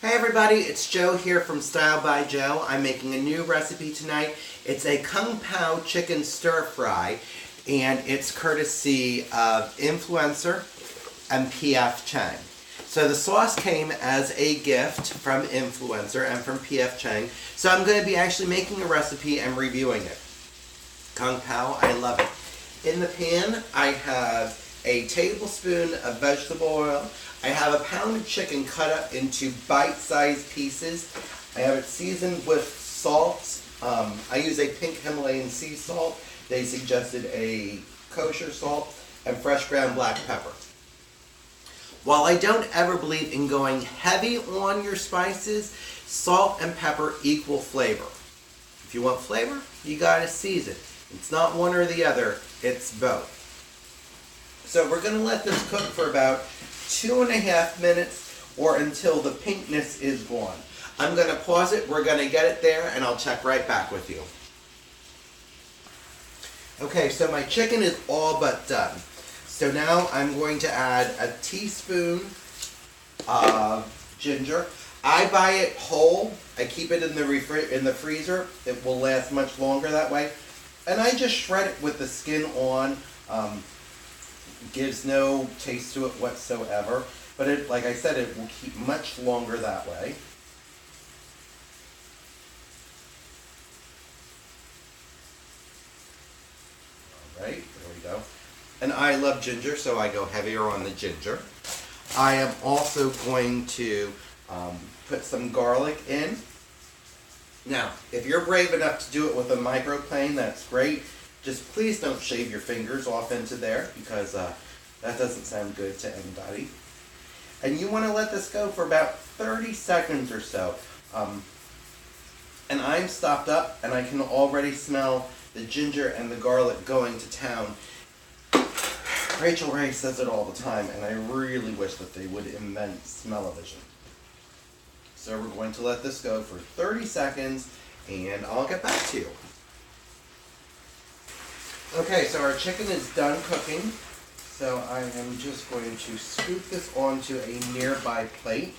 Hey everybody, it's Joe here from Style by Joe. I'm making a new recipe tonight. It's a Kung Pao chicken stir fry, and it's courtesy of Influnster and PF Chang. So the sauce came as a gift from Influnster and from PF Chang. So I'm going to be actually making a recipe and reviewing it. Kung Pao, I love it. In the pan, I have a tablespoon of vegetable oil. I have a pound of chicken cut up into bite-sized pieces. I have it seasoned with salt. I use a pink Himalayan sea salt. They suggested a kosher salt and fresh ground black pepper. While I don't ever believe in going heavy on your spices, salt and pepper equal flavor. If you want flavor, you gotta season. It's not one or the other, it's both. So we're gonna let this cook for about 2.5 minutes or until the pinkness is gone. I'm gonna pause it, we're gonna get it there, and I'll check right back with you. Okay, so my chicken is all but done. So now I'm going to add a teaspoon of ginger. I buy it whole. I keep it in the freezer. It will last much longer that way. And I just shred it with the skin on. Gives no taste to it whatsoever. But it, like I said, it will keep much longer that way. Alright, there we go. And I love ginger, so I go heavier on the ginger. I am also going to put some garlic in. Now, if you're brave enough to do it with a microplane, that's great. Just please don't shave your fingers off into there, because that doesn't sound good to anybody. And you want to let this go for about 30 seconds or so. And I'm stopped up, and I can already smell the ginger and the garlic going to town. Rachel Ray says it all the time, and I really wish that they would invent smell-o-vision. So we're going to let this go for 30 seconds, and I'll get back to you. Okay, so our chicken is done cooking. So I am just going to scoop this onto a nearby plate.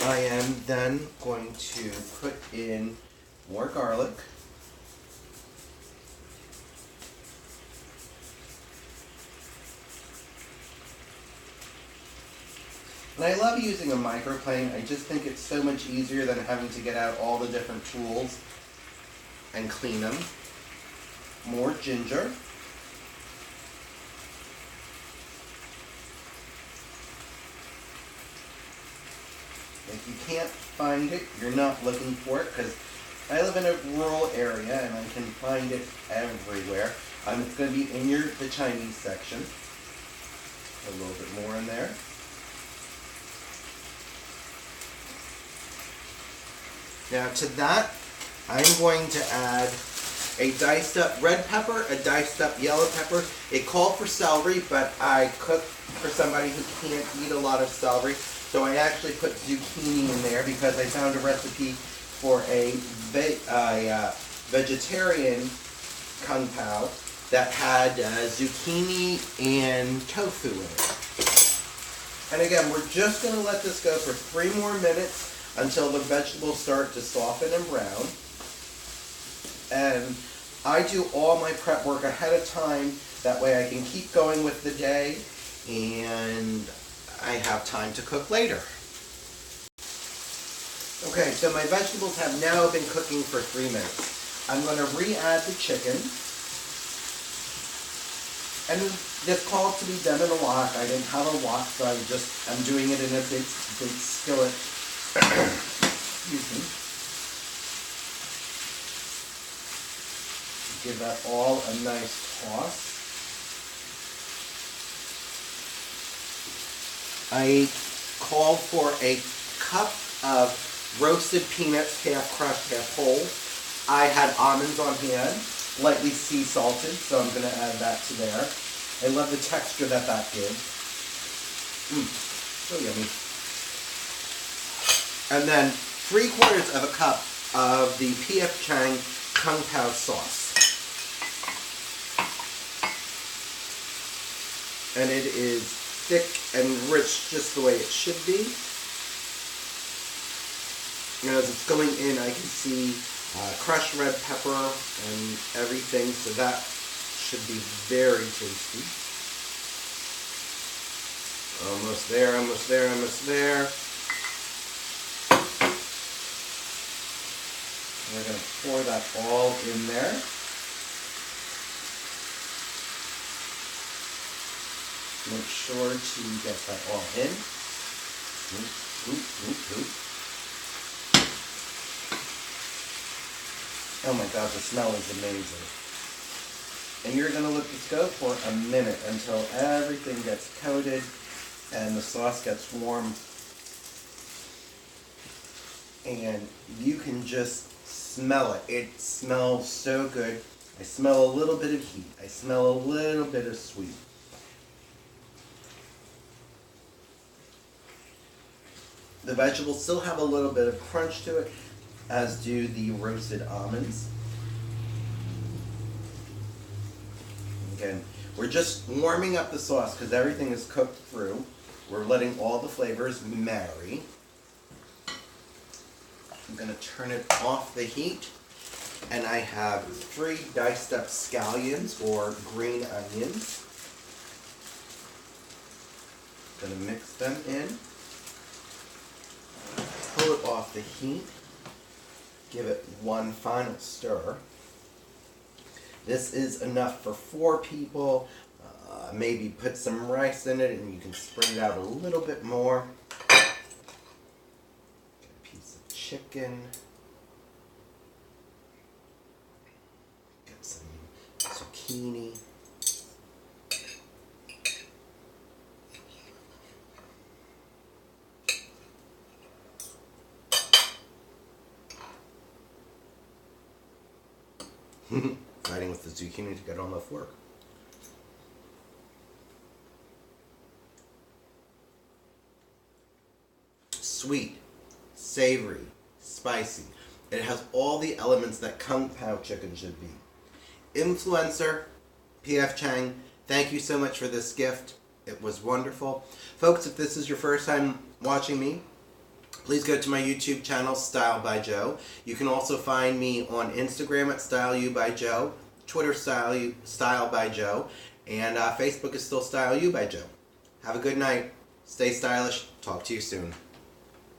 I am then going to put in more garlic. And I love using a microplane. I just think it's so much easier than having to get out all the different tools and clean them. More ginger. If you can't find it, you're not looking for it, because I live in a rural area and I can find it everywhere. It's going to be in the Chinese section. A little bit more in there. Now to that, I'm going to add a diced up red pepper, a diced up yellow pepper. It called for celery, but I cook for somebody who can't eat a lot of celery. So I actually put zucchini in there because I found a recipe for a vegetarian Kung Pao that had zucchini and tofu in it. And again, we're just going to let this go for 3 more minutes until the vegetables start to soften and brown. And I do all my prep work ahead of time. That way I can keep going with the day and I have time to cook later. Okay, so my vegetables have now been cooking for 3 minutes. I'm going to re-add the chicken. And this called to be done in a wok. I didn't have a wok, so I'm doing it in a big skillet. Excuse me. Give that all a nice toss. I called for a cup of roasted peanuts, half crushed, half whole. I had almonds on hand, lightly sea salted, so I'm going to add that to there. I love the texture that gives. So yummy. And then 3/4 of a cup of the P.F. Chang Kung Pao sauce. And it is thick and rich just the way it should be. And as it's going in, I can see crushed red pepper and everything, so that should be very tasty. Almost there, almost there, almost there. We're going to pour that all in there. Make sure to get that all in. Oh my God, the smell is amazing. And you're going to let this go for a minute until everything gets coated and the sauce gets warm. And you can just smell it. It smells so good. I smell a little bit of heat. I smell a little bit of sweet. The vegetables still have a little bit of crunch to it, as do the roasted almonds. Again, we're just warming up the sauce because everything is cooked through. We're letting all the flavors marry. I'm going to turn it off the heat, and I have 3 diced up scallions or green onions. I'm going to mix them in. Pull it off the heat, give it one final stir. This is enough for 4 people. Maybe put some rice in it and you can spread it out a little bit more. Get a piece of chicken. Get some zucchini. Fighting with the zucchini to get on the fork. Sweet, savory, spicy. It has all the elements that Kung Pao chicken should be. Influnster, P.F. Chang, thank you so much for this gift. It was wonderful. Folks, if this is your first time watching me, please go to my YouTube channel, Style by Joe. You can also find me on Instagram at Style You by Joe, Twitter Style by Joe, and Facebook is still Style You by Joe. Have a good night. Stay stylish. Talk to you soon.